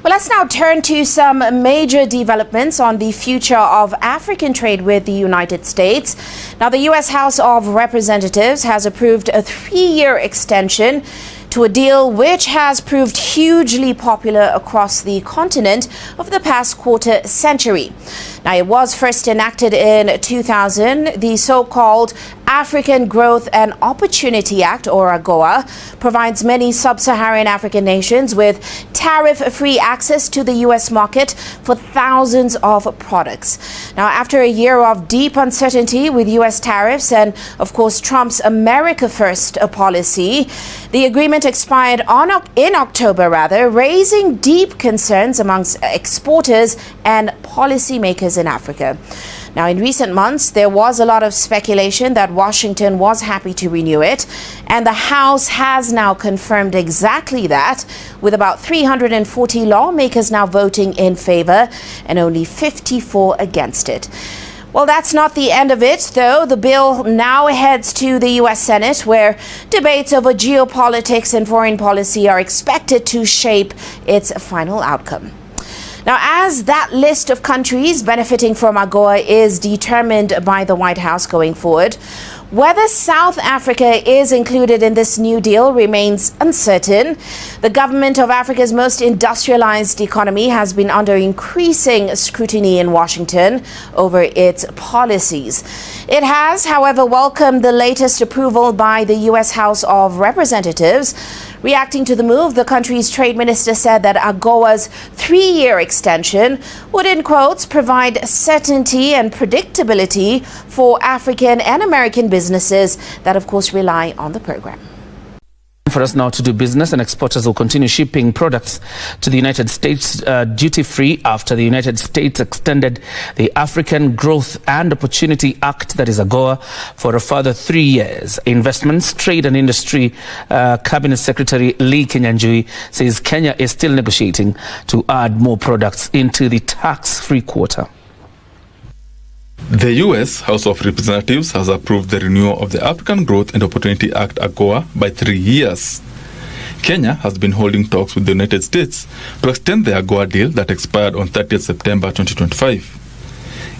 Well, let's now turn to some major developments on the future of African trade with the United States. Now, the U.S. House of Representatives has approved a 3-year extension to a deal which has proved hugely popular across the continent over the past quarter century. Now, it was first enacted in 2000. The so-called African Growth and Opportunity Act, or Agoa, provides many sub-Saharan African nations with tariff-free access to the U.S. market for thousands of products. Now, after a year of deep uncertainty with U.S. tariffs and, of course, Trump's America First policy, the agreement expired in October, raising deep concerns amongst exporters and policymakers in Africa. Now, in recent months, there was a lot of speculation that Washington was happy to renew it, and the House has now confirmed exactly that, with about 340 lawmakers now voting in favor and only 54 against it. Well, that's not the end of it, though. The bill now heads to the U.S. Senate, where debates over geopolitics and foreign policy are expected to shape its final outcome. Now, as that list of countries benefiting from Agoa is determined by the White House going forward, whether South Africa is included in this new deal remains uncertain. The government of Africa's most industrialized economy has been under increasing scrutiny in Washington over its policies. It has, however, welcomed the latest approval by the U.S. House of Representatives. Reacting to the move, the country's trade minister said that Agoa's 3-year extension would, in quotes, provide certainty and predictability for African and American businesses that, of course, rely on the program. For us now to do business, and exporters will continue shipping products to the United States duty-free after the United States extended the African Growth and Opportunity Act, that is Agoa, for a further 3 years. Investments, Trade and Industry Cabinet Secretary Lee Kinyanjui says Kenya is still negotiating to add more products into the tax-free quota. The U.S. House of Representatives has approved the renewal of the African Growth and Opportunity Act Agoa by 3 years. Kenya has been holding talks with the United States to extend the Agoa deal that expired on 30th September 2025.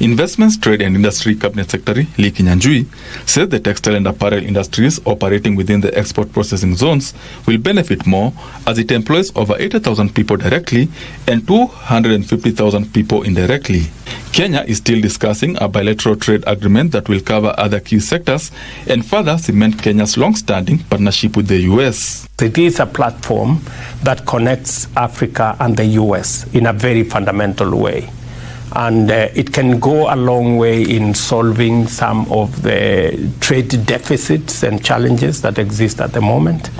Investments, Trade and Industry Cabinet Secretary Lee Kinyanjui said the textile and apparel industries operating within the export processing zones will benefit more, as it employs over 80,000 people directly and 250,000 people indirectly. Kenya is still discussing a bilateral trade agreement that will cover other key sectors and further cement Kenya's long-standing partnership with the U.S. It is a platform that connects Africa and the U.S. in a very fundamental way. And it can go a long way in solving some of the trade deficits and challenges that exist at the moment,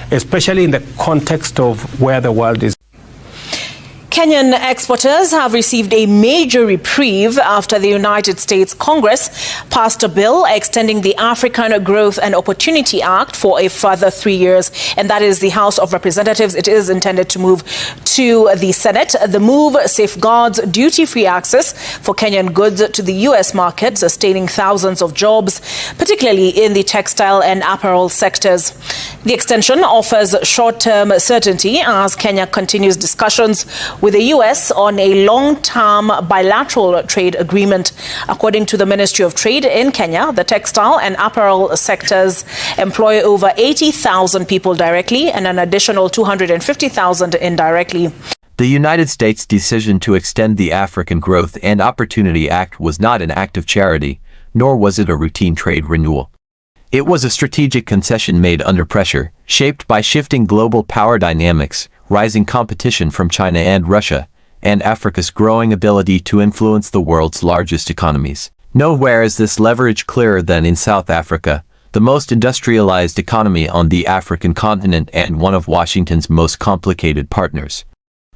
especially in the context of where the world is. Kenyan exporters have received a major reprieve after the United States Congress passed a bill extending the African Growth and Opportunity Act for a further 3 years, and that is the House of Representatives. It is intended to move to the Senate. The move safeguards duty-free access for Kenyan goods to the U.S. market, sustaining thousands of jobs, particularly in the textile and apparel sectors. The extension offers short-term certainty as Kenya continues discussions with the U.S. on a long-term bilateral trade agreement. According to the Ministry of Trade in Kenya, the textile and apparel sectors employ over 80,000 people directly and an additional 250,000 indirectly. The United States' decision to extend the African Growth and Opportunity Act was not an act of charity, nor was it a routine trade renewal. It was a strategic concession made under pressure, shaped by shifting global power dynamics, rising competition from China and Russia, and Africa's growing ability to influence the world's largest economies. Nowhere is this leverage clearer than in South Africa, the most industrialized economy on the African continent and one of Washington's most complicated partners.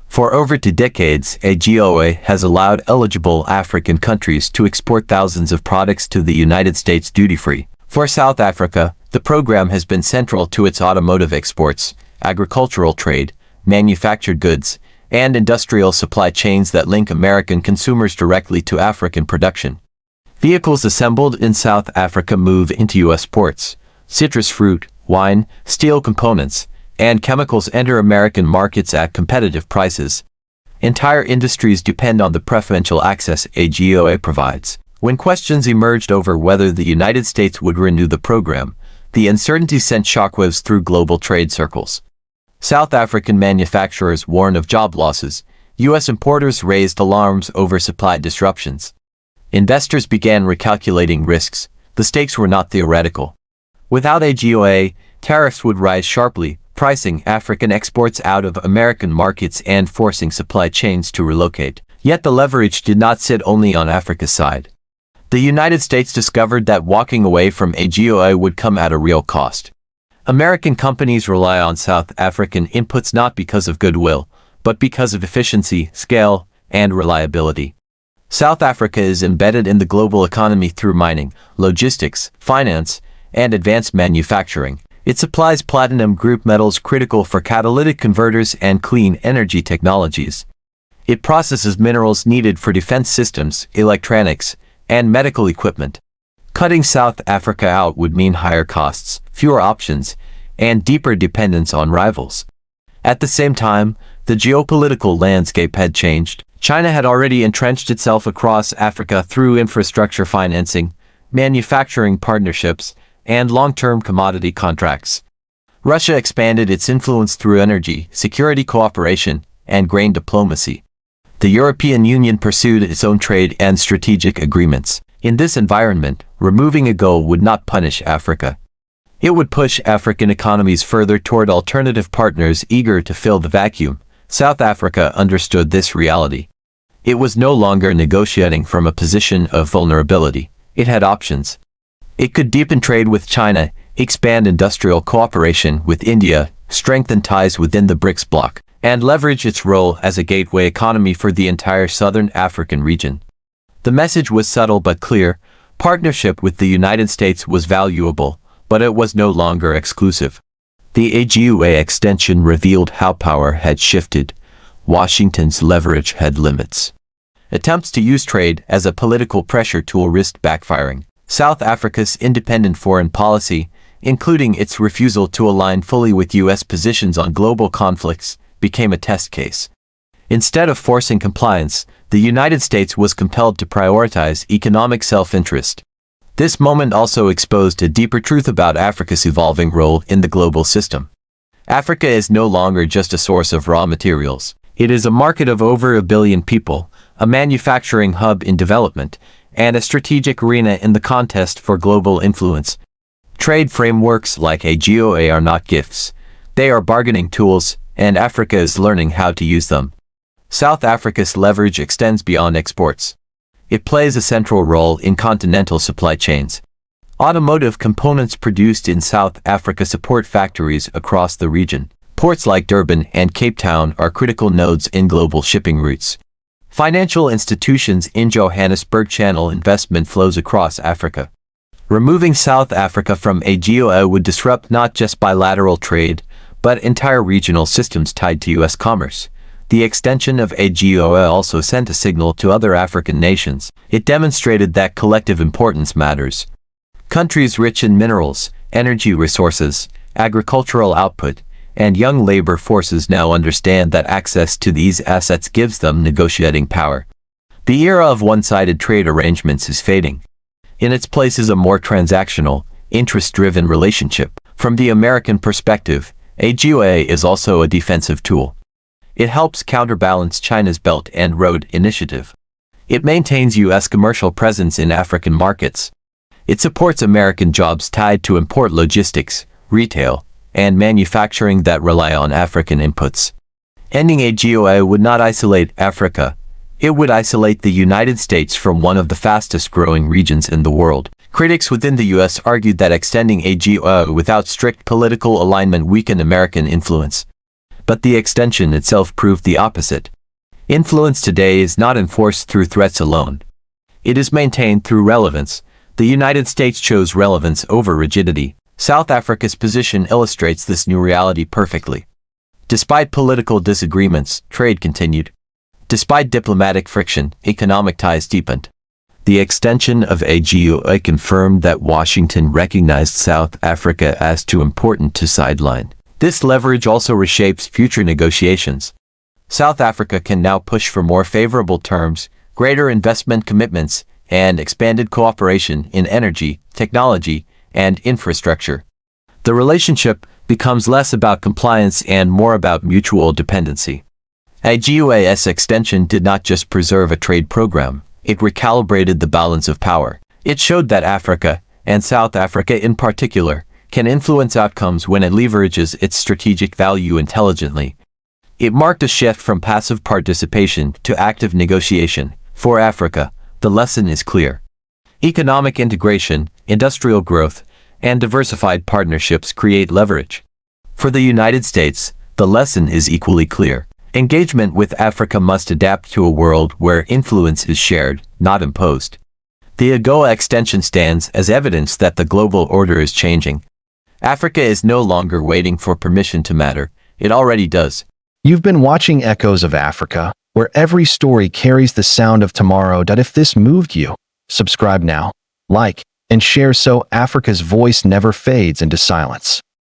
For over 2 decades, Agoa has allowed eligible African countries to export thousands of products to the United States duty-free. For South Africa, the program has been central to its automotive exports, agricultural trade, manufactured goods, and industrial supply chains that link American consumers directly to African production. Vehicles assembled in South Africa move into U.S. ports. Citrus fruit, wine, steel components, and chemicals enter American markets at competitive prices. Entire industries depend on the preferential access Agoa provides. When questions emerged over whether the United States would renew the program, the uncertainty sent shockwaves through global trade circles. South African manufacturers warned of job losses. U.S. importers raised alarms over supply disruptions. Investors began recalculating risks. The stakes were not theoretical. Without Agoa, tariffs would rise sharply, pricing African exports out of American markets and forcing supply chains to relocate. Yet the leverage did not sit only on Africa's side. The United States discovered that walking away from Agoa would come at a real cost. American companies rely on South African inputs not because of goodwill, but because of efficiency, scale, and reliability. South Africa is embedded in the global economy through mining, logistics, finance, and advanced manufacturing. It supplies platinum group metals critical for catalytic converters and clean energy technologies. It processes minerals needed for defense systems, electronics, and medical equipment. Cutting South Africa out would mean higher costs, fewer options, and deeper dependence on rivals. At the same time, the geopolitical landscape had changed. China had already entrenched itself across Africa through infrastructure financing, manufacturing partnerships, and long-term commodity contracts. Russia expanded its influence through energy, security cooperation, and grain diplomacy. The European Union pursued its own trade and strategic agreements. In this environment, removing Agoa would not punish Africa. It would push African economies further toward alternative partners eager to fill the vacuum. South Africa understood this reality. It was no longer negotiating from a position of vulnerability. It had options. It could deepen trade with China, expand industrial cooperation with India, strengthen ties within the BRICS bloc, and leverage its role as a gateway economy for the entire southern African region. The message was subtle but clear. Partnership with the United States was valuable, but it was no longer exclusive. The Agoa extension revealed how power had shifted. Washington's leverage had limits. Attempts to use trade as a political pressure tool risked backfiring. South Africa's independent foreign policy, including its refusal to align fully with U.S. positions on global conflicts, became a test case. Instead of forcing compliance, the United States was compelled to prioritize economic self-interest. This moment also exposed a deeper truth about Africa's evolving role in the global system. Africa is no longer just a source of raw materials. It is a market of over 1 billion people, a manufacturing hub in development, and a strategic arena in the contest for global influence. Trade frameworks like Agoa are not gifts. They are bargaining tools, and Africa is learning how to use them. South Africa's leverage extends beyond exports. It plays a central role in continental supply chains. Automotive components produced in South Africa support factories across the region. Ports like Durban and Cape Town are critical nodes in global shipping routes. Financial institutions in Johannesburg channel investment flows across Africa. Removing South Africa from Agoa would disrupt not just bilateral trade, but entire regional systems tied to U.S. commerce. The extension of Agoa also sent a signal to other African nations. It demonstrated that collective importance matters. Countries rich in minerals, energy resources, agricultural output, and young labor forces now understand that access to these assets gives them negotiating power. The era of one-sided trade arrangements is fading. In its place is a more transactional, interest-driven relationship. From the American perspective, Agoa is also a defensive tool. It helps counterbalance China's Belt and Road Initiative. It maintains U.S. commercial presence in African markets. It supports American jobs tied to import logistics, retail, and manufacturing that rely on African inputs. Ending Agoa would not isolate Africa. It would isolate the United States from one of the fastest-growing regions in the world. Critics within the U.S. argued that extending Agoa without strict political alignment weakened American influence. But the extension itself proved the opposite. Influence today is not enforced through threats alone. It is maintained through relevance. The United States chose relevance over rigidity. South Africa's position illustrates this new reality perfectly. Despite political disagreements, trade continued. Despite diplomatic friction, economic ties deepened. The extension of Agoa confirmed that Washington recognized South Africa as too important to sideline. This leverage also reshapes future negotiations. South Africa can now push for more favorable terms, greater investment commitments, and expanded cooperation in energy, technology, and infrastructure. The relationship becomes less about compliance and more about mutual dependency. Agoa's extension did not just preserve a trade program, it recalibrated the balance of power. It showed that Africa, and South Africa in particular, can influence outcomes when it leverages its strategic value intelligently. It marked a shift from passive participation to active negotiation. For Africa, the lesson is clear. Economic integration, industrial growth, and diversified partnerships create leverage. For the United States, the lesson is equally clear. Engagement with Africa must adapt to a world where influence is shared, not imposed. The Agoa extension stands as evidence that the global order is changing. Africa is no longer waiting for permission to matter. It already does. You've been watching Echoes of Africa, where every story carries the sound of tomorrow. If this moved you, subscribe now, like, and share so Africa's voice never fades into silence.